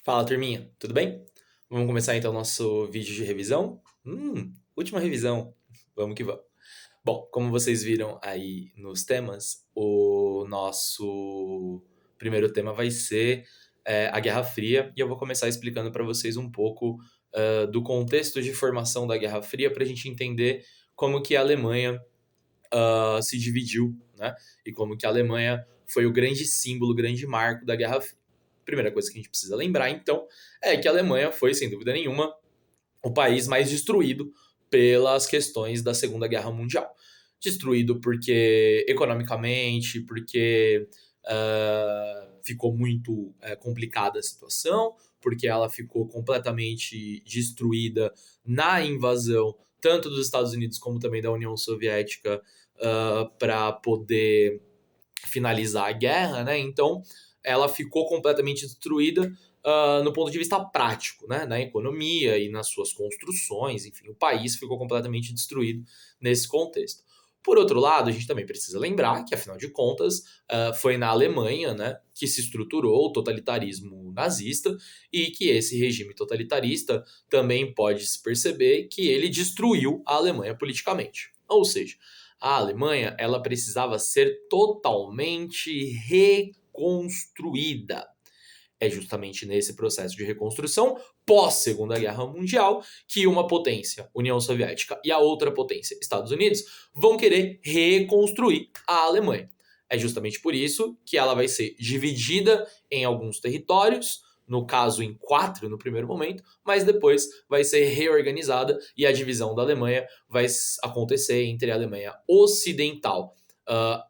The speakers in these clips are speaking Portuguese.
Fala, turminha, tudo bem? Vamos começar então nosso vídeo de revisão? Última revisão. Vamos que vamos. Bom, como vocês viram aí nos temas, o nosso primeiro tema vai ser a Guerra Fria, e eu vou começar explicando para vocês um pouco do contexto de formação da Guerra Fria para a gente entender como que a Alemanha se dividiu, né? E como que a Alemanha foi o grande símbolo, o grande marco da Guerra Fria. Primeira coisa que a gente precisa lembrar, então, é que a Alemanha foi, sem dúvida nenhuma, o país mais destruído pelas questões da Segunda Guerra Mundial. Destruído porque, economicamente, porque ficou muito complicada a situação, porque ela ficou completamente destruída na invasão, tanto dos Estados Unidos como também da União Soviética, para poder finalizar a guerra, né? Então, ela ficou completamente destruída no ponto de vista prático, né? Na economia e nas suas construções, enfim, o país ficou completamente destruído nesse contexto. Por outro lado, a gente também precisa lembrar que, afinal de contas, foi na Alemanha, né, que se estruturou o totalitarismo nazista e que esse regime totalitarista também pode se perceber que ele destruiu a Alemanha politicamente. Ou seja, a Alemanha ela precisava ser totalmente reconstruída. É justamente nesse processo de reconstrução, pós-Segunda Guerra Mundial, que uma potência, União Soviética, e a outra potência, Estados Unidos, vão querer reconstruir a Alemanha. É justamente por isso que ela vai ser dividida em alguns territórios, no caso em 4 no primeiro momento, mas depois vai ser reorganizada e a divisão da Alemanha vai acontecer entre a Alemanha Ocidental,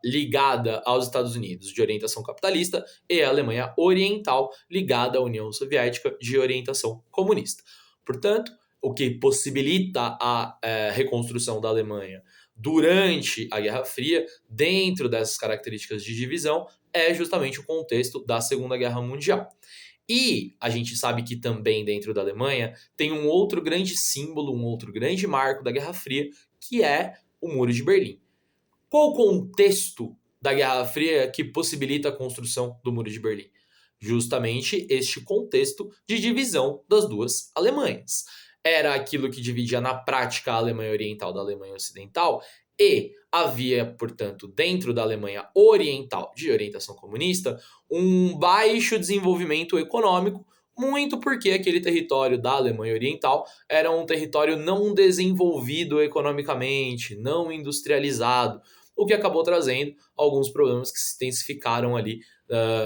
ligada aos Estados Unidos, de orientação capitalista, e a Alemanha Oriental, ligada à União Soviética, de orientação comunista. Portanto, o que possibilita a reconstrução da Alemanha durante a Guerra Fria, dentro dessas características de divisão, é justamente o contexto da Segunda Guerra Mundial. E a gente sabe que também dentro da Alemanha tem um outro grande símbolo, um outro grande marco da Guerra Fria, que é o Muro de Berlim. Qual o contexto da Guerra Fria que possibilita a construção do Muro de Berlim? Justamente este contexto de divisão das duas Alemanhas. Era aquilo que dividia na prática a Alemanha Oriental da Alemanha Ocidental e havia, portanto, dentro da Alemanha Oriental, de orientação comunista, um baixo desenvolvimento econômico, muito porque aquele território da Alemanha Oriental era um território não desenvolvido economicamente, não industrializado, o que acabou trazendo alguns problemas que se intensificaram ali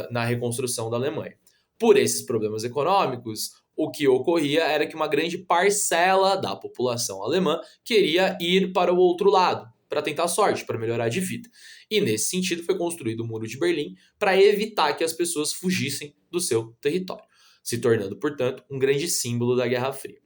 na reconstrução da Alemanha. Por esses problemas econômicos, o que ocorria era que uma grande parcela da população alemã queria ir para o outro lado, para tentar sorte, para melhorar de vida. E nesse sentido foi construído o Muro de Berlim para evitar que as pessoas fugissem do seu território, se tornando, portanto, um grande símbolo da Guerra Fria.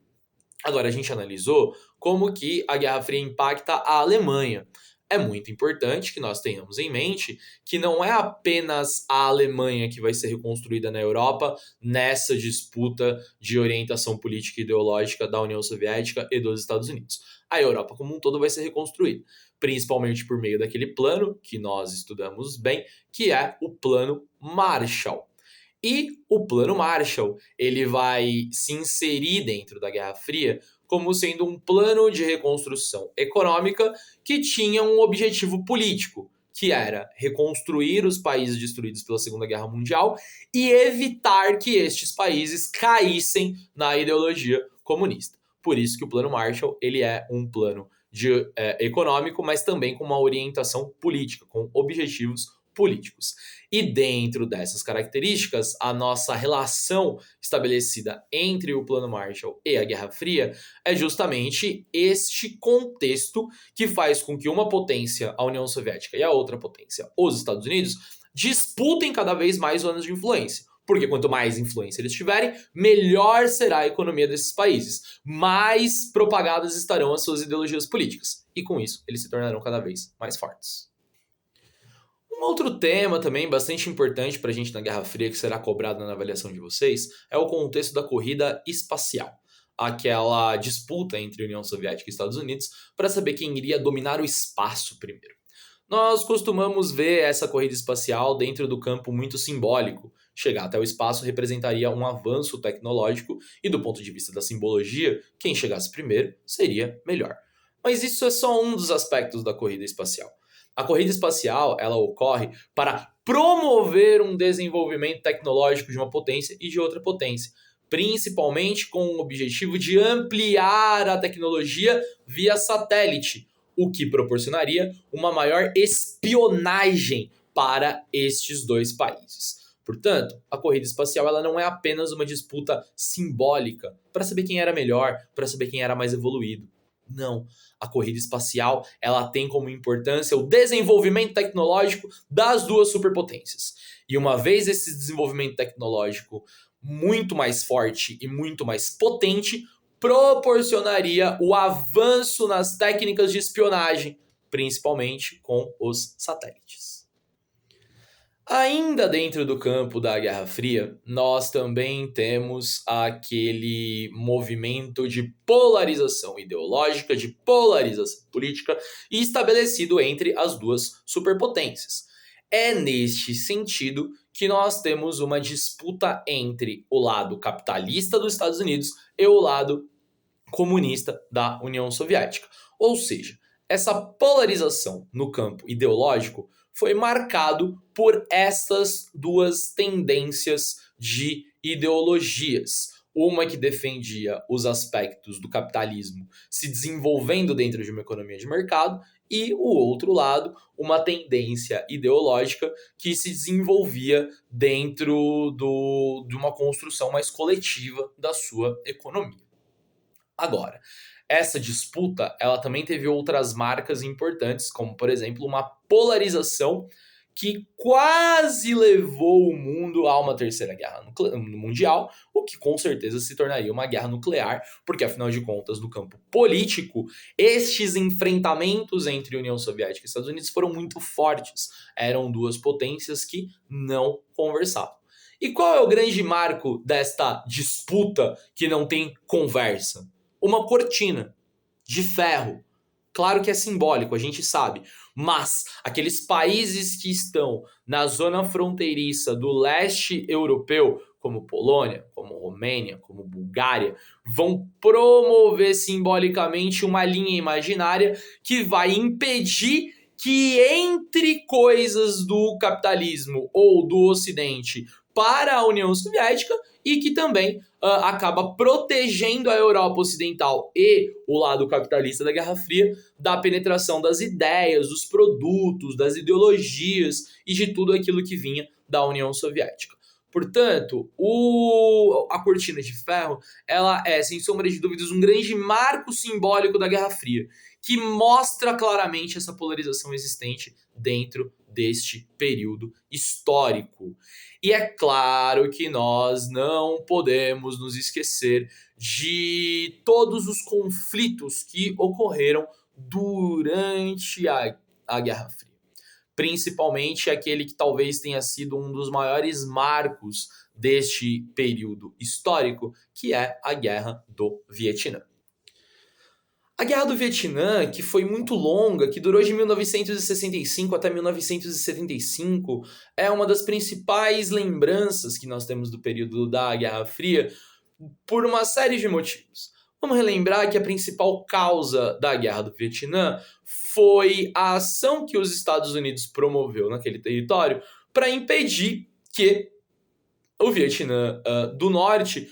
Agora, a gente analisou como que a Guerra Fria impacta a Alemanha. É muito importante que nós tenhamos em mente que não é apenas a Alemanha que vai ser reconstruída na Europa nessa disputa de orientação política e ideológica da União Soviética e dos Estados Unidos. A Europa como um todo vai ser reconstruída, principalmente por meio daquele plano que nós estudamos bem, que é o Plano Marshall. E o Plano Marshall, ele vai se inserir dentro da Guerra Fria como sendo um plano de reconstrução econômica que tinha um objetivo político, que era reconstruir os países destruídos pela Segunda Guerra Mundial e evitar que estes países caíssem na ideologia comunista. Por isso que o Plano Marshall ele é um plano econômico, mas também com uma orientação política, com objetivos políticos. E dentro dessas características, a nossa relação estabelecida entre o Plano Marshall e a Guerra Fria é justamente este contexto que faz com que uma potência, a União Soviética, e a outra potência, os Estados Unidos, disputem cada vez mais zonas de influência. Porque quanto mais influência eles tiverem, melhor será a economia desses países. Mais propagadas estarão as suas ideologias políticas. E com isso, eles se tornarão cada vez mais fortes. Um outro tema também bastante importante para a gente na Guerra Fria, que será cobrado na avaliação de vocês, é o contexto da corrida espacial. Aquela disputa entre União Soviética e Estados Unidos para saber quem iria dominar o espaço primeiro. Nós costumamos ver essa corrida espacial dentro do campo muito simbólico, Chegar até o espaço representaria um avanço tecnológico e, do ponto de vista da simbologia, quem chegasse primeiro seria melhor. Mas isso é só um dos aspectos da corrida espacial. A corrida espacial, ela ocorre para promover um desenvolvimento tecnológico de uma potência e de outra potência, principalmente com o objetivo de ampliar a tecnologia via satélite, o que proporcionaria uma maior espionagem para estes dois países. Portanto, a corrida espacial ela não é apenas uma disputa simbólica para saber quem era melhor, para saber quem era mais evoluído. Não, a corrida espacial ela tem como importância o desenvolvimento tecnológico das duas superpotências. E uma vez esse desenvolvimento tecnológico muito mais forte e muito mais potente, proporcionaria o avanço nas técnicas de espionagem, principalmente com os satélites. Ainda dentro do campo da Guerra Fria, nós também temos aquele movimento de polarização ideológica, de polarização política estabelecido entre as duas superpotências. É neste sentido que nós temos uma disputa entre o lado capitalista dos Estados Unidos e o lado comunista da União Soviética. Ou seja, essa polarização no campo ideológico foi marcado por estas duas tendências de ideologias. Uma que defendia os aspectos do capitalismo se desenvolvendo dentro de uma economia de mercado, e o outro lado, uma tendência ideológica que se desenvolvia dentro de uma construção mais coletiva da sua economia. Agora, essa disputa, ela também teve outras marcas importantes, como, por exemplo, uma polarização que quase levou o mundo a uma terceira guerra mundial, o que com certeza se tornaria uma guerra nuclear, porque afinal de contas, no campo político, estes enfrentamentos entre União Soviética e Estados Unidos foram muito fortes. Eram duas potências que não conversavam. E qual é o grande marco desta disputa que não tem conversa? Uma cortina de ferro. Claro que é simbólico, a gente sabe, mas aqueles países que estão na zona fronteiriça do leste europeu, como Polônia, como Romênia, como Bulgária, vão promover simbolicamente uma linha imaginária que vai impedir que entre coisas do capitalismo ou do Ocidente para a União Soviética e que também acaba protegendo a Europa Ocidental e o lado capitalista da Guerra Fria da penetração das ideias, dos produtos, das ideologias e de tudo aquilo que vinha da União Soviética. Portanto, a cortina de ferro ela é, sem sombra de dúvidas, um grande marco simbólico da Guerra Fria, que mostra claramente essa polarização existente dentro deste período histórico. E é claro que nós não podemos nos esquecer de todos os conflitos que ocorreram durante a Guerra Fria. Principalmente aquele que talvez tenha sido um dos maiores marcos deste período histórico, que é a Guerra do Vietnã. A Guerra do Vietnã, que foi muito longa, que durou de 1965 até 1975, é uma das principais lembranças que nós temos do período da Guerra Fria por uma série de motivos. Vamos relembrar que a principal causa da Guerra do Vietnã foi a ação que os Estados Unidos promoveu naquele território para impedir que o Vietnã do Norte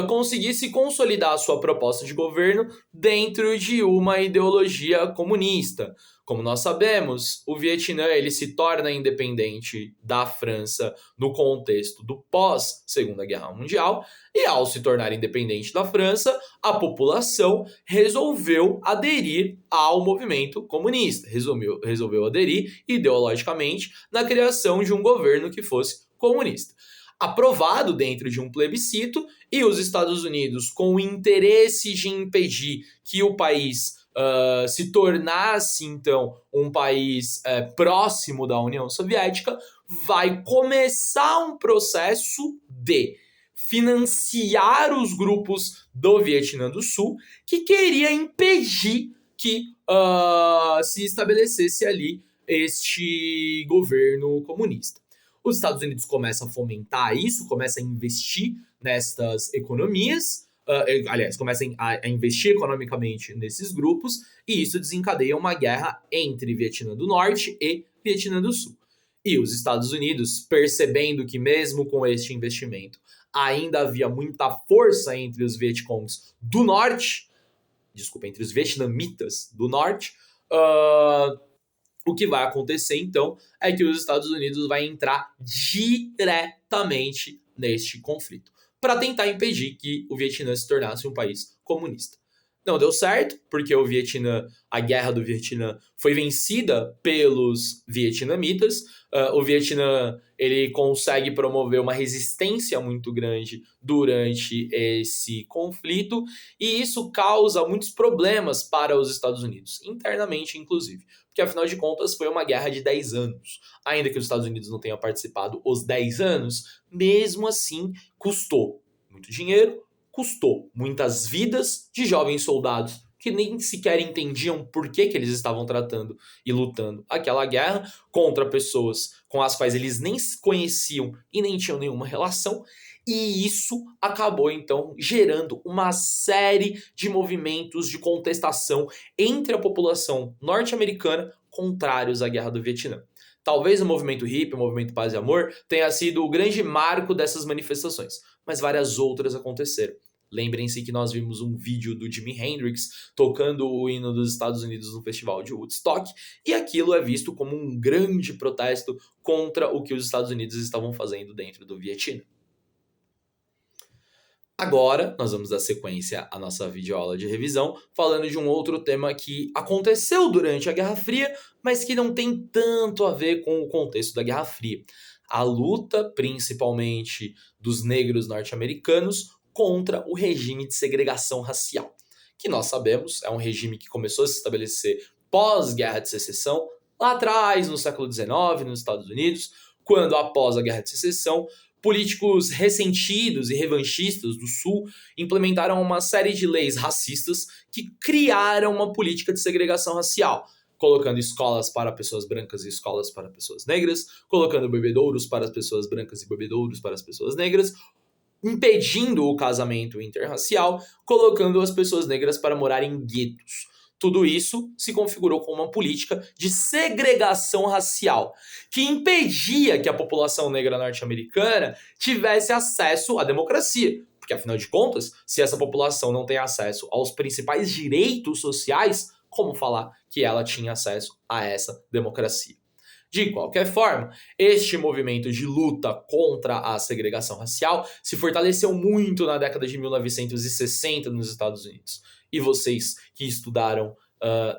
conseguisse consolidar a sua proposta de governo dentro de uma ideologia comunista. Como nós sabemos, o Vietnã ele se torna independente da França no contexto do pós-Segunda Guerra Mundial, e ao se tornar independente da França, a população resolveu aderir ao movimento comunista, resolveu aderir ideologicamente na criação de um governo que fosse comunista. Aprovado dentro de um plebiscito, e os Estados Unidos, com o interesse de impedir que o país se tornasse, então, um país próximo da União Soviética, vai começar um processo de financiar os grupos do Vietnã do Sul que queria impedir que se estabelecesse ali este governo comunista. Os Estados Unidos começam a fomentar isso, começam a investir nestas economias, aliás, começam a investir economicamente nesses grupos, e isso desencadeia uma guerra entre Vietnã do Norte e Vietnã do Sul. E os Estados Unidos, percebendo que mesmo com este investimento ainda havia muita força entre os Vietcongs do Norte, entre os vietnamitas do Norte, o que vai acontecer então é que os Estados Unidos vai entrar diretamente neste conflito para tentar impedir que o Vietnã se tornasse um país comunista. Não deu certo, porque a guerra do Vietnã foi vencida pelos vietnamitas. O Vietnã ele consegue promover uma resistência muito grande durante esse conflito, e isso causa muitos problemas para os Estados Unidos, internamente inclusive, porque afinal de contas foi uma guerra de 10 anos. Ainda que os Estados Unidos não tenham participado os 10 anos, mesmo assim custou muito dinheiro, custou muitas vidas de jovens soldados que nem sequer entendiam por que eles estavam tratando e lutando aquela guerra contra pessoas com as quais eles nem se conheciam e nem tinham nenhuma relação. E isso acabou, então, gerando uma série de movimentos de contestação entre a população norte-americana contrários à Guerra do Vietnã. Talvez o movimento hippie, o movimento Paz e Amor, tenha sido o grande marco dessas manifestações, mas várias outras aconteceram. Lembrem-se que nós vimos um vídeo do Jimi Hendrix tocando o hino dos Estados Unidos no festival de Woodstock, e aquilo é visto como um grande protesto contra o que os Estados Unidos estavam fazendo dentro do Vietnã. Agora, nós vamos dar sequência à nossa videoaula de revisão, falando de um outro tema que aconteceu durante a Guerra Fria, mas que não tem tanto a ver com o contexto da Guerra Fria. A luta, principalmente dos negros norte-americanos, contra o regime de segregação racial, que nós sabemos é um regime que começou a se estabelecer pós-Guerra de Secessão, lá atrás, no século XIX, nos Estados Unidos, quando, após a Guerra de Secessão, políticos ressentidos e revanchistas do Sul implementaram uma série de leis racistas que criaram uma política de segregação racial, colocando escolas para pessoas brancas e escolas para pessoas negras, colocando bebedouros para as pessoas brancas e bebedouros para as pessoas negras, impedindo o casamento interracial, colocando as pessoas negras para morar em guetos. Tudo isso se configurou como uma política de segregação racial, que impedia que a população negra norte-americana tivesse acesso à democracia. Porque, afinal de contas, se essa população não tem acesso aos principais direitos sociais, como falar que ela tinha acesso a essa democracia? De qualquer forma, este movimento de luta contra a segregação racial se fortaleceu muito na década de 1960 nos Estados Unidos. E vocês que estudaram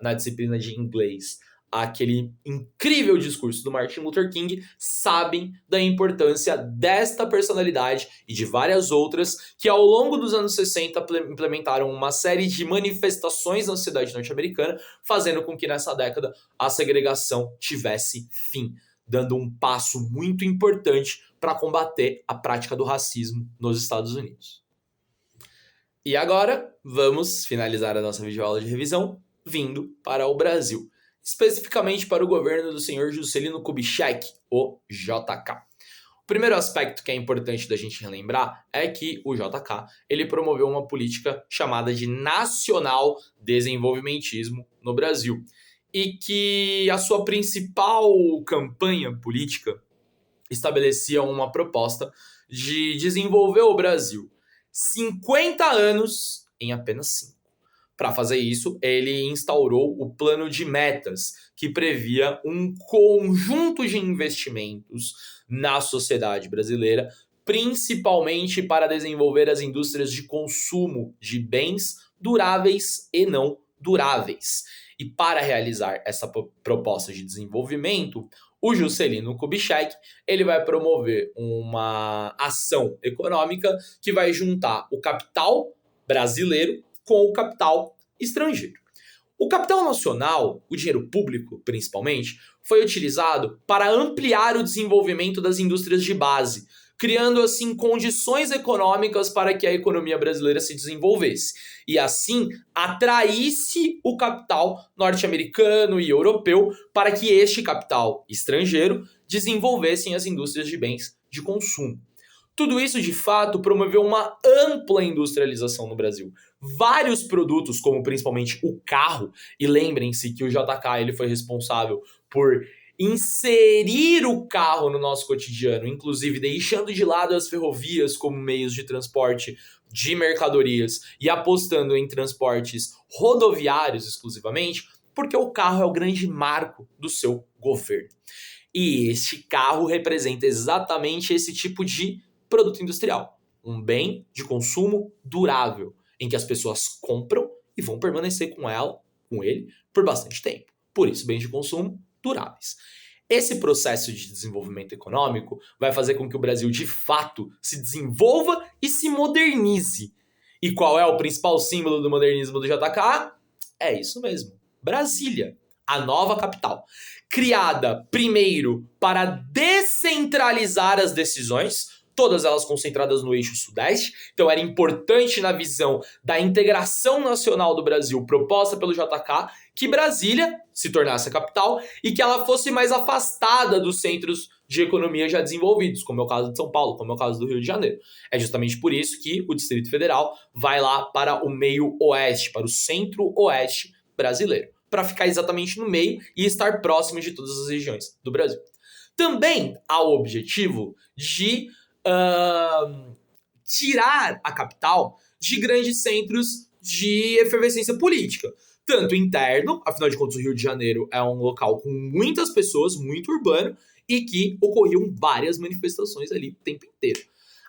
na disciplina de inglês aquele incrível discurso do Martin Luther King sabem da importância desta personalidade e de várias outras que ao longo dos anos 60 implementaram uma série de manifestações na sociedade norte-americana, fazendo com que nessa década a segregação tivesse fim, dando um passo muito importante para combater a prática do racismo nos Estados Unidos. E agora, vamos finalizar a nossa videoaula de revisão vindo para o Brasil, especificamente para o governo do senhor Juscelino Kubitschek, o JK. O primeiro aspecto que é importante da gente relembrar é que o JK ele promoveu uma política chamada de nacional desenvolvimentismo no Brasil, e que a sua principal campanha política estabelecia uma proposta de desenvolver o Brasil 50 anos em apenas 5. Para fazer isso, ele instaurou o Plano de Metas, que previa um conjunto de investimentos na sociedade brasileira, principalmente para desenvolver as indústrias de consumo de bens duráveis e não duráveis. E para realizar essa proposta de desenvolvimento, o Juscelino Kubitschek ele vai promover uma ação econômica que vai juntar o capital brasileiro com o capital estrangeiro. O capital nacional, o dinheiro público principalmente, foi utilizado para ampliar o desenvolvimento das indústrias de base, criando assim condições econômicas para que a economia brasileira se desenvolvesse e assim atraísse o capital norte-americano e europeu para que este capital estrangeiro desenvolvessem as indústrias de bens de consumo. Tudo isso, de fato, promoveu uma ampla industrialização no Brasil. Vários produtos, como principalmente o carro, e lembrem-se que o JK ele foi responsável por inserir o carro no nosso cotidiano, inclusive deixando de lado as ferrovias como meios de transporte de mercadorias e apostando em transportes rodoviários exclusivamente, porque o carro é o grande marco do seu governo. E este carro representa exatamente esse tipo de produto industrial, um bem de consumo durável, em que as pessoas compram e vão permanecer com ele, por bastante tempo. Por isso, bens de consumo duráveis. Esse processo de desenvolvimento econômico vai fazer com que o Brasil, de fato, se desenvolva e se modernize. E qual é o principal símbolo do modernismo do JK? É isso mesmo, Brasília, a nova capital. Criada, primeiro, para descentralizar as decisões, todas elas concentradas no eixo sudeste. Então era importante na visão da integração nacional do Brasil proposta pelo JK que Brasília se tornasse a capital e que ela fosse mais afastada dos centros de economia já desenvolvidos, como é o caso de São Paulo, como é o caso do Rio de Janeiro. É justamente por isso que o Distrito Federal vai lá para o meio oeste, para o centro-oeste brasileiro, para ficar exatamente no meio e estar próximo de todas as regiões do Brasil. Também há o objetivo de tirar a capital de grandes centros de efervescência política. Tanto interno, afinal de contas o Rio de Janeiro é um local com muitas pessoas, muito urbano, e que ocorriam várias manifestações ali o tempo inteiro.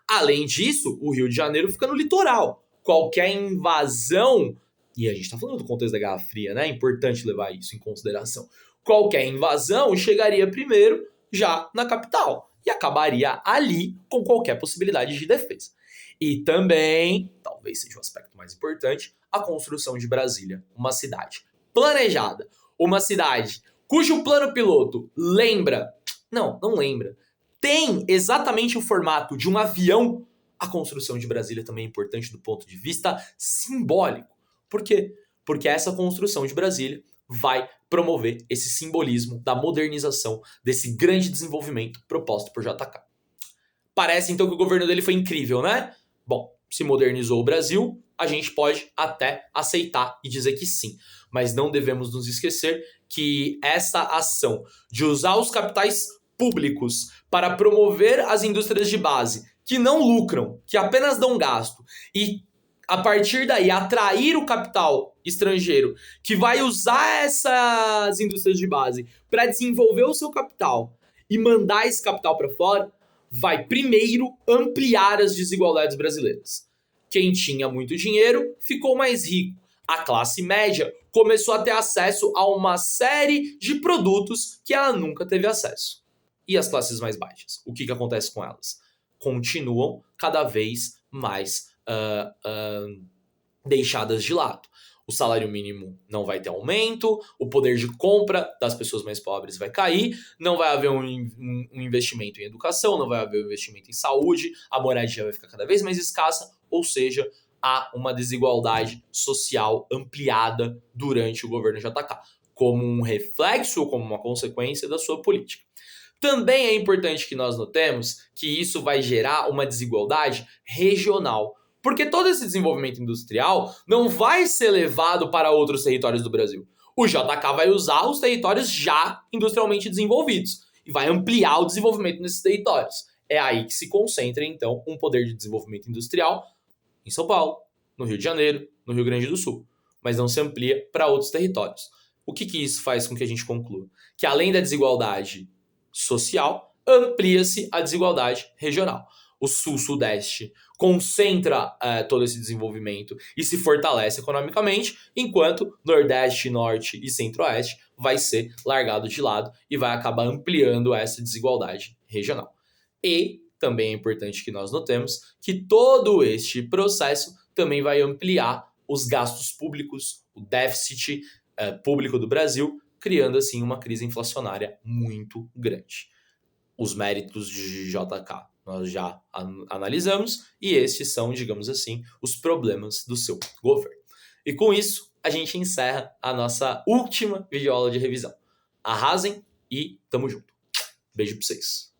Além disso, o Rio de Janeiro fica no litoral. Qualquer invasão, e a gente está falando do contexto da Guerra Fria, né? É importante levar isso em consideração. Qualquer invasão chegaria primeiro já na capital e acabaria ali com qualquer possibilidade de defesa. E também, talvez seja o aspecto mais importante, a construção de Brasília, uma cidade planejada, uma cidade cujo plano piloto não lembra, tem exatamente o formato de um avião. A construção de Brasília também é importante do ponto de vista simbólico. Por quê? Porque essa construção de Brasília vai promover esse simbolismo da modernização, desse grande desenvolvimento proposto por JK. Parece então que o governo dele foi incrível, né? Bom, se modernizou o Brasil, a gente pode até aceitar e dizer que sim. Mas não devemos nos esquecer que essa ação de usar os capitais públicos para promover as indústrias de base, que não lucram, que apenas dão gasto, e a partir daí atrair o capital estrangeiro que vai usar essas indústrias de base para desenvolver o seu capital e mandar esse capital para fora, vai primeiro ampliar as desigualdades brasileiras. Quem tinha muito dinheiro ficou mais rico. A classe média começou a ter acesso a uma série de produtos que ela nunca teve acesso. E as classes mais baixas? O que acontece com elas? Continuam cada vez mais deixadas de lado. O salário mínimo não vai ter aumento, o poder de compra das pessoas mais pobres vai cair, não vai haver um investimento em educação, não vai haver um investimento em saúde, a moradia vai ficar cada vez mais escassa, ou seja, há uma desigualdade social ampliada durante o governo JK, como um reflexo, como uma consequência da sua política. Também é importante que nós notemos que isso vai gerar uma desigualdade regional, porque todo esse desenvolvimento industrial não vai ser levado para outros territórios do Brasil. O JK vai usar os territórios já industrialmente desenvolvidos e vai ampliar o desenvolvimento nesses territórios. É aí que se concentra, então, um poder de desenvolvimento industrial em São Paulo, no Rio de Janeiro, no Rio Grande do Sul, mas não se amplia para outros territórios. O que isso faz com que a gente conclua? Que além da desigualdade social, amplia-se a desigualdade regional. O Sul-Sudeste concentra todo esse desenvolvimento e se fortalece economicamente, enquanto Nordeste, Norte e Centro-Oeste vai ser largado de lado e vai acabar ampliando essa desigualdade regional. E também é importante que nós notemos que todo este processo também vai ampliar os gastos públicos, o déficit público do Brasil, criando assim uma crise inflacionária muito grande. os méritos de JK nós já analisamos, e estes são, digamos assim, os problemas do seu governo. E com isso, a gente encerra a nossa última videoaula de revisão. Arrasem e tamo junto. Beijo pra vocês.